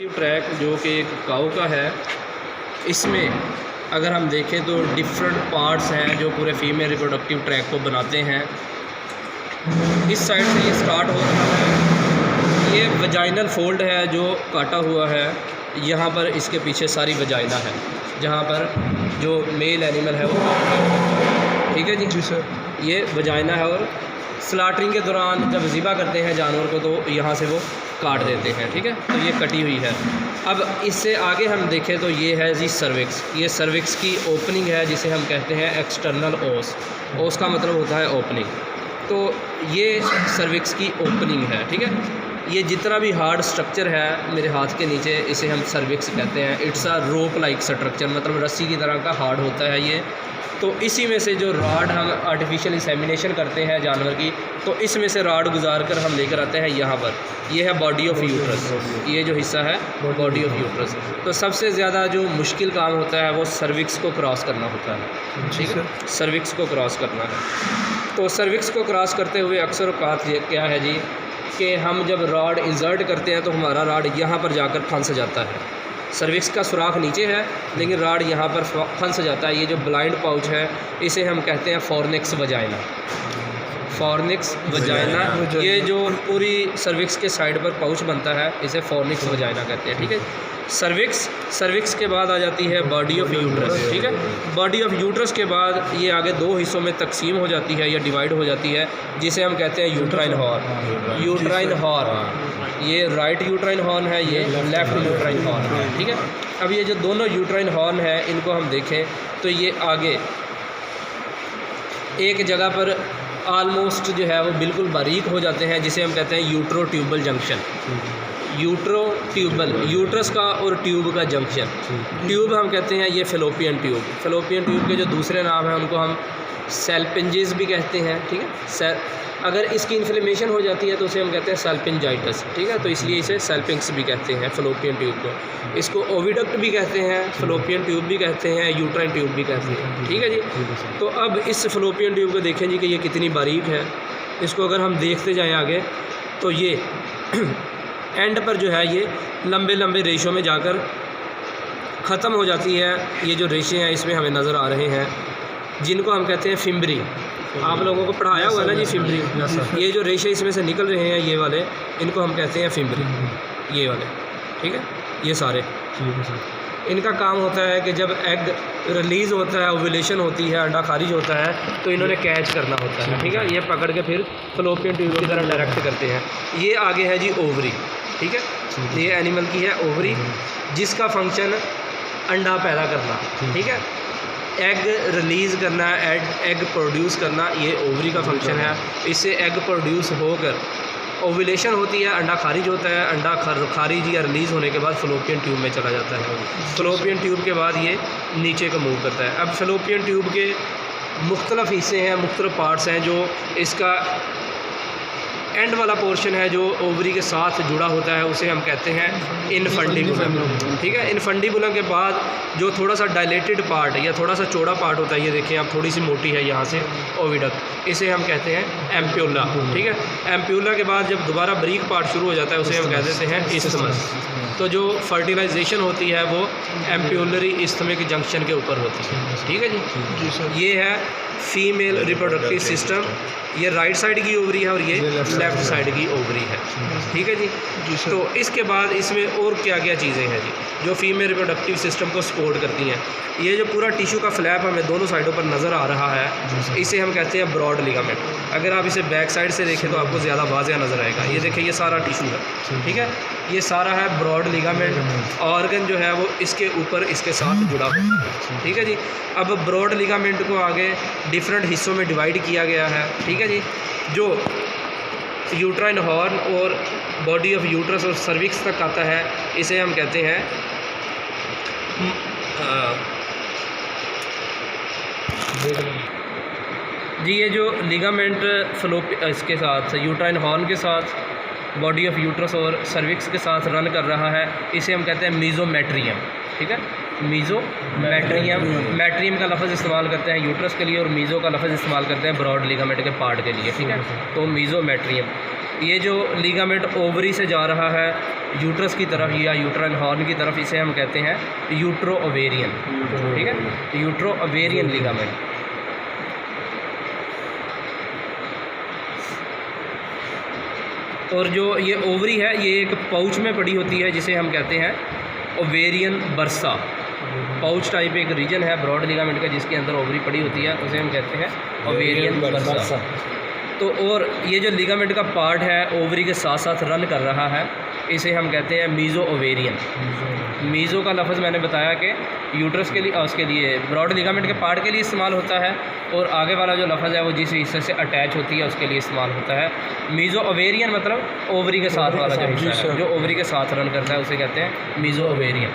Track जो कि एक काऊ का है, इसमें अगर हम देखें तो डिफरेंट पार्ट्स हैं जो पूरे फीमेल रिप्रोडक्टिव ट्रैक को बनाते हैं। इस साइड से ये स्टार्ट हो रहा है, ये वजाइनल फोल्ड है जो काटा हुआ है। यहाँ पर इसके पीछे सारी वजाइना है जहाँ पर जो मेल एनिमल है वो, ठीक है जी सर, ये वजाइना है। और स्लाटरिंग के दौरान जब ज़िबा करते हैं जानवर को तो यहाँ से वो काट देते हैं, ठीक है। तो ये कटी हुई है। अब इससे आगे हम देखें तो ये है जी सर्विक्स। ये सर्विक्स की ओपनिंग है जिसे हम कहते हैं एक्सटर्नल ओस। ओस का मतलब होता है ओपनिंग। तो ये सर्विक्स की ओपनिंग है, ठीक है। ये जितना भी हार्ड स्ट्रक्चर है मेरे हाथ के नीचे, इसे हम सर्विक्स कहते हैं। It's a rope like structure, मतलब रस्सी की तरह का हार्ड होता है ये। तो इसी में से जो राड हम आर्टिफिशियल इंसेमिनेशन करते हैं जानवर की, तो इसमें से राड गुजार कर हम लेकर आते हैं यहाँ पर। ये है बॉडी ऑफ यूट्रस, ये जो हिस्सा है बॉडी ऑफ यूट्रस। तो सबसे ज़्यादा जो मुश्किल काम होता है वो सर्विक्स को क्रॉस करना होता है, ठीक है। सर्विक्स को क्रॉस करना है। तो सर्विक्स को क्रॉस करते हुए अक्सर औकात ये क्या है जी कि हम जब राड इंसर्ट करते हैं तो हमारा राड यहाँ पर जाकर फंस जाता है। सर्विक्स का सुराख नीचे है लेकिन राड यहाँ पर फंस जाता है। ये जो ब्लाइंड पाउच है इसे हम कहते हैं फॉर्निक्स वजाइना। फॉर्निक्स वजाइना, ये जो पूरी सर्विक्स के साइड पर पाउच बनता है इसे फॉर्निक्स वजाइना कहते हैं, ठीक है। सर्विक्स के बाद आ जाती है बॉडी ऑफ यूट्रस, ठीक है। बॉडी ऑफ यूट्रस के बाद ये आगे दो हिस्सों में तकसीम हो जाती है या डिवाइड हो जाती है, जिसे हम कहते हैं यूट्राइन हॉर्न। यूट्राइन हॉर्न, ये राइट यूट्राइन हॉर्न है, ये लेफ़्ट यूट्राइन हॉर्न है, ठीक है। अब ये जो दोनों यूट्राइन हॉर्न है इनको हम देखें तो ये आगे एक जगह पर आलमोस्ट जो है वो बिल्कुल बारीक हो जाते हैं, जिसे हम कहते हैं utero tubal junction. Utero tubal, uterus का और ट्यूब का जंक्शन। ट्यूब हम कहते हैं ये फेलोपियन ट्यूब। फेलोपियन ट्यूब के जो दूसरे नाम हैं उनको हम सेल्पिंजेस भी कहते हैं, ठीक है। अगर इसकी इन्फ्लेमेशन हो जाती है तो उसे हम कहते हैं सेल्पिंजाइटिस, ठीक है। तो इसलिए इसे सेल्पिंग्स भी कहते हैं फेलोपियन ट्यूब को। इसको ओविडक्ट भी कहते हैं, फेलोपियन ट्यूब भी कहते हैं, यूट्राइन ट्यूब भी कहते हैं, ठीक है जी। तो अब इस फेलोपियन ट्यूब को देखें जी कि ये कितनी बारीक है। इसको अगर हम देखते जाएँ आगे तो ये एंड पर जो है ये लंबे लंबे रेशों में जाकर ख़त्म हो जाती है। ये जो रेशे हैं इसमें हमें नज़र आ रहे हैं जिनको हम कहते हैं फिम्बरी। आप लोगों को पढ़ाया हुआ है ना जी फिम्बरी। ये जो रेशे इसमें से निकल रहे हैं ये वाले, इनको हम कहते हैं फिम्बरी, ये वाले, ठीक है। ये सारे इनका काम होता है कि जब एग रिलीज़ होता है, ओव्यूलेशन होती है, अंडा खारिज होता है, तो इन्होंने कैच करना होता है, ठीक है। ये पकड़ के फिर फेलोपियन ट्यूब की तरह डायरेक्ट करते हैं। ये आगे है जी ओवरी, ठीक है। ये एनिमल की है ओवरी, जिसका फंक्शन अंडा पैदा करना, ठीक है। एग रिलीज़ करना, एग प्रोड्यूस करना, ये ओवरी का फंक्शन है। इससे एग प्रोड्यूस होकर ओव्यूलेशन होती है, अंडा खारिज होता है, अंडा खारिज या रिलीज़ होने के बाद फेलोपियन ट्यूब में चला जाता है। फेलोपियन ट्यूब के बाद ये नीचे को मूव करता है। अब फेलोपियन ट्यूब के मुख्तलिफ हिस्से हैं, मुख्तलिफ पार्ट्स हैं। जो इसका एंड वाला पोर्शन है जो ओवरी के साथ जुड़ा होता है उसे हम कहते हैं इनफंडिबुलम, ठीक है। इनफंडिबुलम के बाद जो थोड़ा सा डायलेटेड पार्ट या थोड़ा सा चौड़ा पार्ट होता है, ये देखें आप, थोड़ी सी मोटी है यहाँ से ओविडक्ट, इसे हम कहते हैं एम्प्यूला, ठीक है। एम्प्यूला के बाद जब दोबारा ब्रीक पार्ट शुरू हो जाता है उसे हम कह देते हैं इस्थमस। तो जो फर्टिलाइजेशन होती है वो एम्प्यूलरी इस्थमिक जंक्शन के ऊपर होती है, ठीक है जी। ये है फीमेल रिप्रोडक्टिव सिस्टम। ये राइट साइड की ओवरी है और ये लेफ़्ट साइड की ओवरी है, ठीक है जी। तो इसके बाद इसमें और क्या क्या चीज़ें हैं जी जो फीमेल रिप्रोडक्टिव सिस्टम को सपोर्ट करती हैं। ये जो पूरा टिश्यू का फ्लैप हमें दोनों साइडों पर नज़र आ रहा है इसे हम कहते हैं ब्रॉड लिगामेंट। अगर आप इसे बैक साइड से देखें तो आपको ज़्यादा वाज़ेह नज़र आएगा। ये देखें ये सारा टिश्यू है, ठीक है। ये सारा है ब्रॉड लिगामेंट। ऑर्गन जो है वो इसके ऊपर इसके साथ जुड़ा हुआ है, ठीक है जी। अब ब्रॉड लिगामेंट को आगे डिफरेंट हिस्सों में डिवाइड किया गया है, ठीक है जी। जो यूट्राइन हॉर्न और बॉडी ऑफ यूट्रस और सर्विक्स तक आता है इसे हम कहते हैं जी। ये जो लिगामेंट इसके साथ यूट्राइन हॉर्न के साथ बॉडी ऑफ यूट्रस और सर्विक्स के साथ रन कर रहा है इसे हम कहते हैं मीज़ोमेट्रियम, ठीक है। मीज़ोमेट्रियम, मैट्रियम का लफ्ज़ इस्तेमाल करते हैं यूट्रस के लिए और मीज़ो का लफ्ज़ इस्तेमाल करते हैं ब्रॉड लिगामेंट के पार्ट के लिए, ठीक है। तो मीज़ोमेट्रियम ये जो लिगामेंट ओवरी से जा रहा है यूट्रस की तरफ या यूट्राइन हॉर्न की तरफ, इसे हम कहते हैं यूट्रो ओवेरियन। ठीक है, यूट्रो ओवेरियन लिगामेंट। और जो ये ओवरी है ये एक पाउच में पड़ी होती है जिसे हम कहते हैं ओवेरियन बर्सा। पाउच टाइप एक रीजन है ब्रॉड लिगामेंट का जिसके अंदर ओवरी पड़ी होती है, उसे हम कहते हैं ओवेरियन बर्सा। तो और ये जो लिगामेंट का पार्ट है ओवरी के साथ साथ रन कर रहा है, इसे हम कहते हैं मीज़ो ओवेरियन। मीज़ो का लफ्ज़ मैंने बताया कि यूट्रस के लिए, उसके लिए ब्रॉड लिगामेंट के पार्ट के लिए इस्तेमाल होता है, और आगे वाला जो लफ्ज़ है वो जिस हिस्से से अटैच होती है उसके लिए इस्तेमाल होता है। मीज़ो ओवेरियन मतलब ओवरी के साथ वाला जो हिस्सा है, जो ओवरी के साथ रन करता है उसे कहते हैं मीज़ो ओवेरियन।